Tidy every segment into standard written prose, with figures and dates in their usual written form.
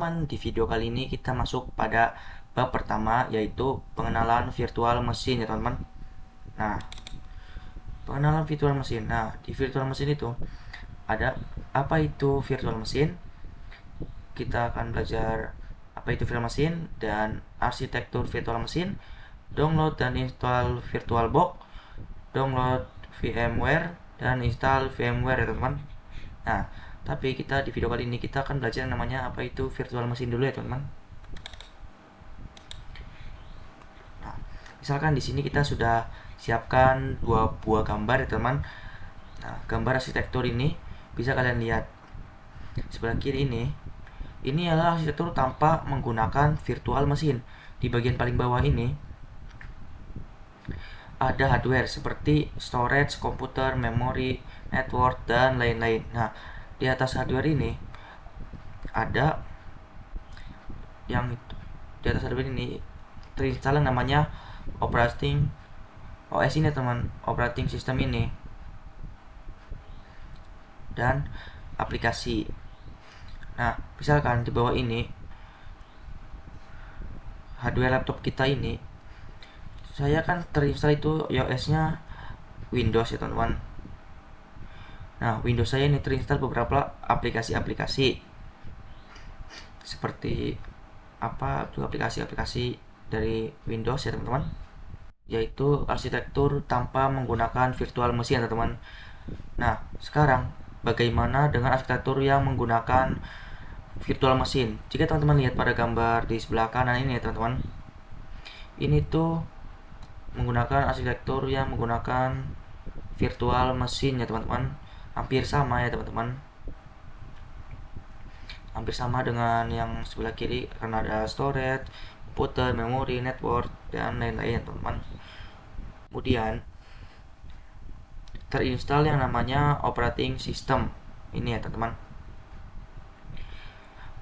teman-teman, di video kali ini kita masuk pada bab pertama, yaitu pengenalan virtual mesin ya teman-teman. Nah, pengenalan virtual mesin. Nah, di virtual mesin itu ada apa itu virtual mesin. Kita akan belajar apa itu virtual mesin dan arsitektur virtual mesin, download dan install VirtualBox, download VMware, dan install VMware ya teman-teman. Nah, tapi kita di video kali ini kita akan belajar yang namanya apa itu virtual mesin dulu ya teman-teman. Nah, misalkan di sini kita sudah siapkan dua buah gambar ya teman-teman. Nah, gambar arsitektur ini bisa kalian lihat sebelah kiri ini adalah arsitektur tanpa menggunakan virtual mesin. Di bagian paling bawah ini ada hardware seperti storage, komputer, memori, network, dan lain-lain. Nah, di atas hardware ini ada yang di atas hardware ini terinstall yang namanya operating OS ini teman, operating system ini, dan aplikasi. Nah, misalkan di bawah ini hardware laptop kita ini, saya kan terinstall itu iOS-nya Windows ya teman-teman. Nah, Windows saya ini terinstall beberapa aplikasi-aplikasi seperti apa tuh aplikasi-aplikasi dari Windows ya teman-teman, yaitu arsitektur tanpa menggunakan virtual mesin ya teman-teman. Nah, sekarang bagaimana dengan arsitektur yang menggunakan virtual mesin? Jika teman-teman lihat pada gambar di sebelah kanan ini ya teman-teman, ini tuh menggunakan arsitektur yang menggunakan virtual mesin ya teman-teman. Hampir sama ya teman-teman, hampir sama dengan yang sebelah kiri karena ada storage, komputer, memori, network, dan lain-lain ya teman-teman. Kemudian terinstall yang namanya operating system ini ya teman-teman.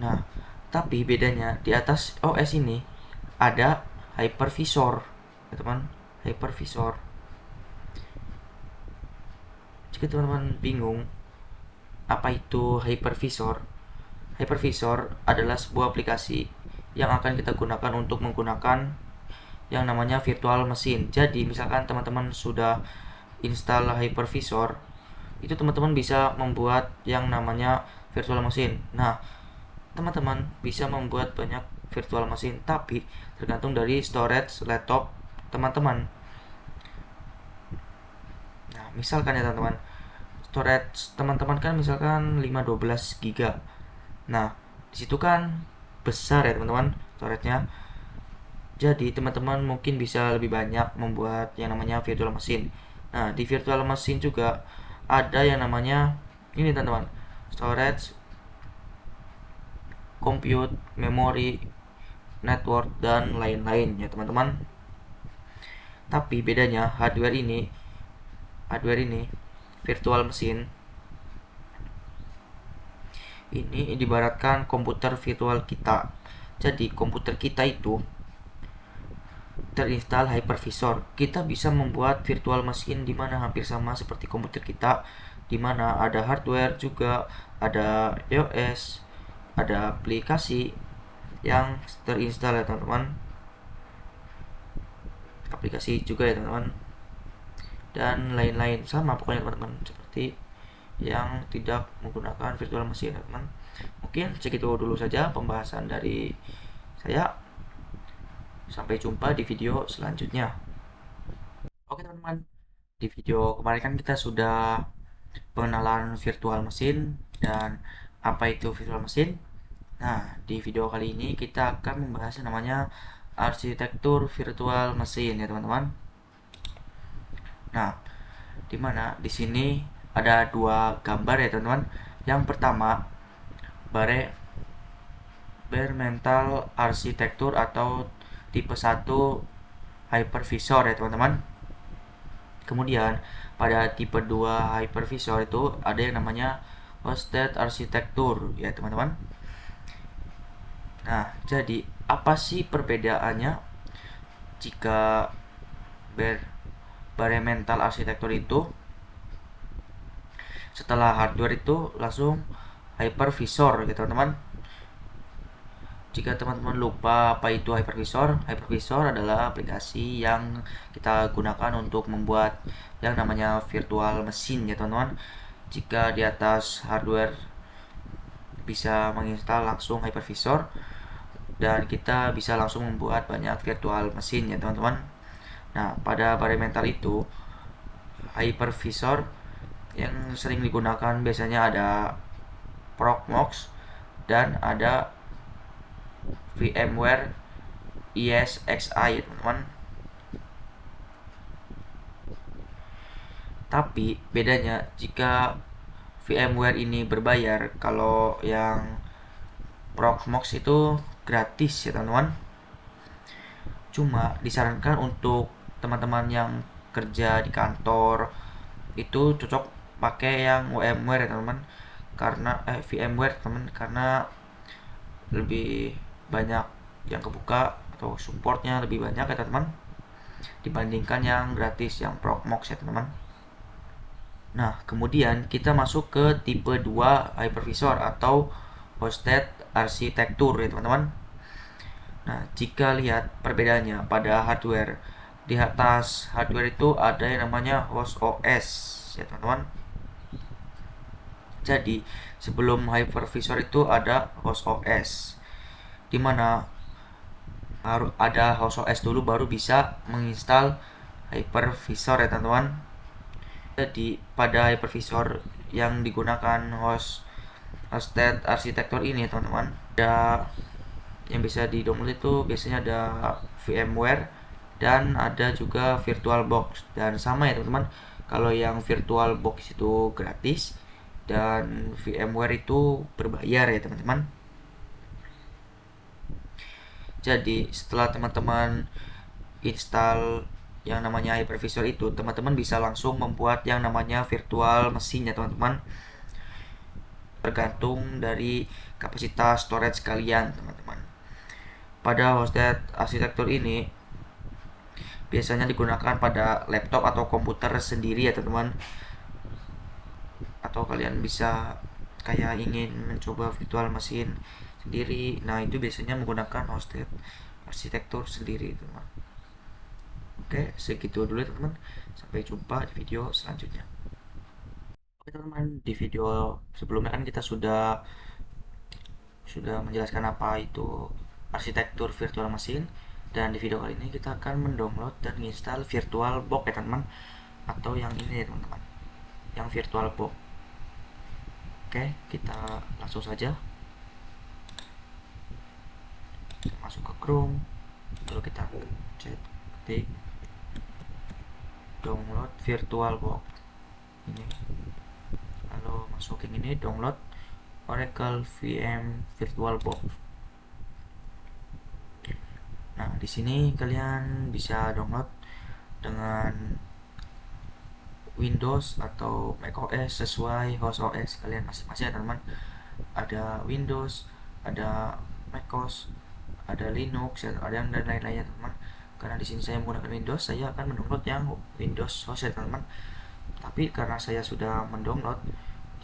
Nah, tapi bedanya di atas OS ini ada hypervisor ya teman, hypervisor. Jika teman-teman bingung apa itu hypervisor, hypervisor adalah sebuah aplikasi yang akan kita gunakan untuk menggunakan yang namanya virtual mesin. Jadi misalkan teman-teman sudah install hypervisor, itu teman-teman bisa membuat yang namanya virtual mesin. Nah, teman-teman bisa membuat banyak virtual mesin, tapi tergantung dari storage laptop teman-teman. Nah, misalkan ya teman-teman, storage teman-teman kan misalkan 512 GB. Nah, disitu kan besar ya teman-teman storage-nya. Jadi teman-teman mungkin bisa lebih banyak membuat yang namanya virtual mesin. Nah, di virtual mesin juga ada yang namanya ini teman-teman, storage, compute, memori, network, dan lain-lain ya teman-teman. Tapi bedanya hardware ini virtual mesin ini diibaratkan komputer virtual kita. Jadi komputer kita itu terinstall hypervisor. Kita bisa membuat virtual mesin di mana hampir sama seperti komputer kita, di mana ada hardware juga, ada iOS, ada aplikasi yang terinstall ya teman-teman. Aplikasi juga ya teman-teman. Dan lain-lain sama pokoknya teman-teman, seperti yang tidak menggunakan virtual mesin teman-teman. Mungkin segitu dulu saja pembahasan dari saya. Sampai jumpa di video selanjutnya. Oke teman-teman, di video kemarin kan kita sudah pengenalan virtual mesin dan apa itu virtual mesin. Nah, di video kali ini kita akan membahas yang namanya arsitektur virtual mesin ya teman-teman. Nah, dimana di sini ada dua gambar ya teman-teman. Yang pertama, bare mental arsitektur atau tipe 1 hypervisor ya teman-teman. Kemudian pada tipe 2 hypervisor itu ada yang namanya hosted arsitektur ya teman-teman. Nah, jadi apa sih perbedaannya jika bare mental arsitektur itu setelah hardware itu langsung hypervisor ya teman-teman. Jika teman-teman lupa apa itu hypervisor, hypervisor adalah aplikasi yang kita gunakan untuk membuat yang namanya virtual machine ya teman-teman. Jika di atas hardware bisa menginstal langsung hypervisor dan kita bisa langsung membuat banyak virtual machine ya teman-teman. Nah, pada parameter itu hypervisor yang sering digunakan biasanya ada Proxmox dan ada VMware ESXi ya teman-teman. Tapi bedanya jika VMware ini berbayar, kalau yang Proxmox itu gratis ya teman-teman. Cuma disarankan untuk teman-teman yang kerja di kantor itu cocok pakai yang VMware ya teman-teman, karena VMware teman, karena lebih banyak yang kebuka atau supportnya lebih banyak ya teman-teman dibandingkan yang gratis yang Proxmox ya teman-teman. Nah, kemudian kita masuk ke tipe 2 hypervisor atau hosted arsitektur ya teman-teman. Nah, jika lihat perbedaannya pada hardware, di atas hardware itu ada yang namanya host OS ya teman-teman. Jadi, sebelum hypervisor itu ada host OS, dimana harus ada host OS dulu baru bisa menginstal hypervisor ya teman-teman. Jadi pada hypervisor yang digunakan hosted arsitektur ini teman-teman, ada yang bisa di download itu biasanya ada VMware dan ada juga VirtualBox. Dan sama ya teman-teman, kalau yang VirtualBox itu gratis dan VMware itu berbayar ya teman-teman. Jadi setelah teman-teman install yang namanya hypervisor itu, teman-teman bisa langsung membuat yang namanya virtual machine ya teman-teman, tergantung dari kapasitas storage kalian teman-teman. Pada hosted arsitektur ini biasanya digunakan pada laptop atau komputer sendiri ya teman-teman, atau kalian bisa kayak ingin mencoba virtual machine sendiri, nah itu biasanya menggunakan hosted arsitektur sendiri teman-teman. Oke, segitu dulu teman-teman. Sampai jumpa di video selanjutnya. Oke teman-teman, di video sebelumnya kan kita sudah menjelaskan apa itu arsitektur virtual machine, dan di video kali ini kita akan mendownload dan menginstal VirtualBox ya teman-teman, atau yang ini ya teman-teman, yang VirtualBox. Oke, kita langsung saja masuk ke Chrome, lalu kita ketik download VirtualBox ini, lalu masukin ini download Oracle VM VirtualBox. Nah, di sini kalian bisa download dengan Windows atau macOS sesuai host OS kalian masing-masing ya teman-teman. Ada Windows, ada macOS, ada Linux, ada yang dan lain-lainnya teman-teman. Karena di sini saya menggunakan Windows, saya akan mendownload yang Windows host ya teman-teman. Tapi karena saya sudah mendownload,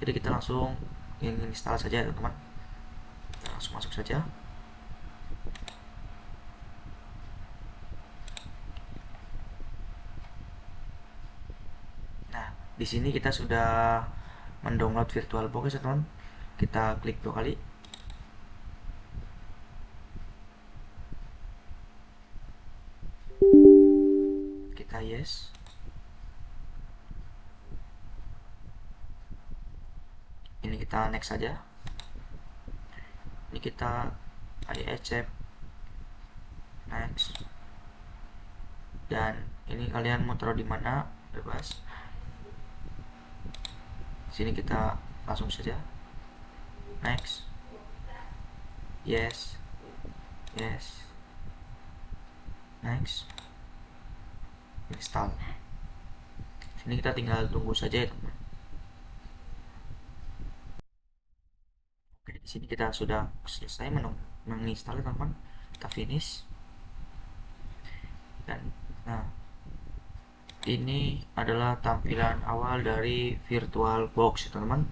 jadi kita langsung install saja ya teman-teman. Kita langsung masuk saja. Nah, di sini kita sudah mendownload VirtualBox ya teman. Kita klik 2 kali. Kita yes. Ini kita next saja. Ini kita I accept, next. Dan ini kalian mau taruh di mana bebas. Sini kita langsung saja next, yes, yes, next, install. Sini kita tinggal tunggu saja ya teman. Oke, di sini kita sudah selesai menginstal teman. Kita finish. Dan nah, ini adalah tampilan awal dari VirtualBox ya teman-teman.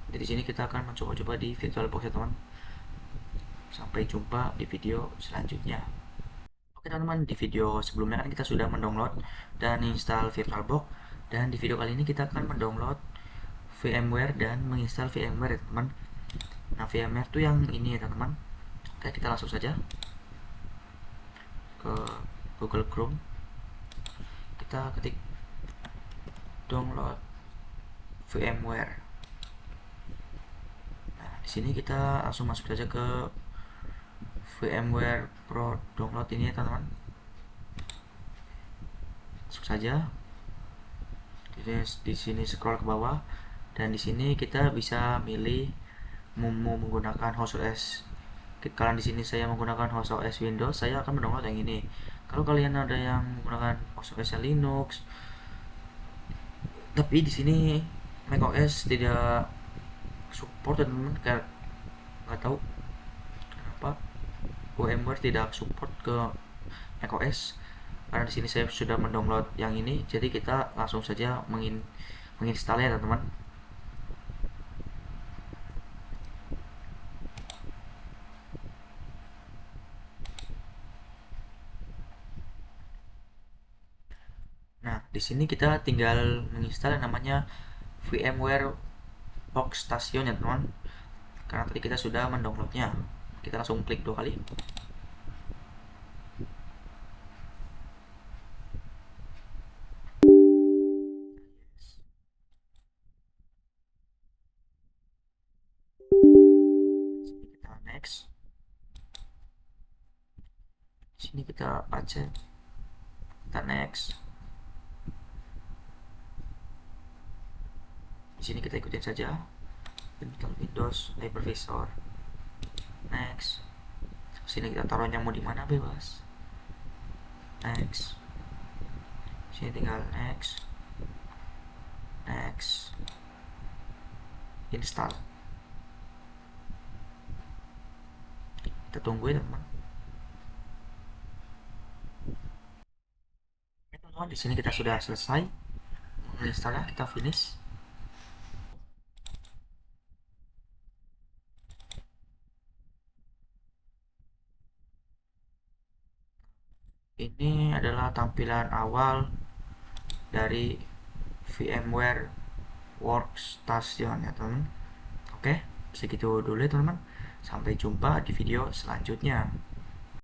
Jadi sini kita akan mencoba-coba di VirtualBox ya teman. Sampai jumpa di video selanjutnya. Oke teman-teman, di video sebelumnya kan kita sudah mendownload dan install VirtualBox, dan di video kali ini kita akan mendownload VMware dan menginstal VMware ya teman. Nah, VMware tuh yang ini ya teman-teman. Oke, kita langsung saja ke Google Chrome. Kita ketik download VMware. Nah, di sini kita langsung masuk saja ke VMware Pro download ini ya teman-teman. Masuk saja. Di sini scroll ke bawah, dan di sini kita bisa milih mau menggunakan host OS. Kalian di sini saya menggunakan host OS Windows, saya akan mendownload yang ini. Kalau kalian ada yang menggunakan host OS Linux, tapi di sini macOS tidak support dan teman-teman, nggak tahu kenapa VMware tidak support ke macOS. Karena di sini saya sudah mendownload yang ini, jadi kita langsung saja menginstalnya teman-teman. Nah, di sini kita tinggal menginstal yang namanya VMware Workstation ya teman. Karena tadi kita sudah mendownloadnya, kita langsung klik 2 kali. Sini kita next. Sini kita accept. Kita next. Di sini kita ikutin saja. Install Windows Hypervisor. Next. Sini kita taruhnya mau di mana bebas. Next. Sini tinggal next. Next. Install. Kita tunggu ya teman. Teman-teman, di sini kita sudah selesai menginstalnya, kita finish. Ini adalah tampilan awal dari VMware Workstation ya teman. Oke, segitu dulu ya teman-teman. Sampai jumpa di video selanjutnya.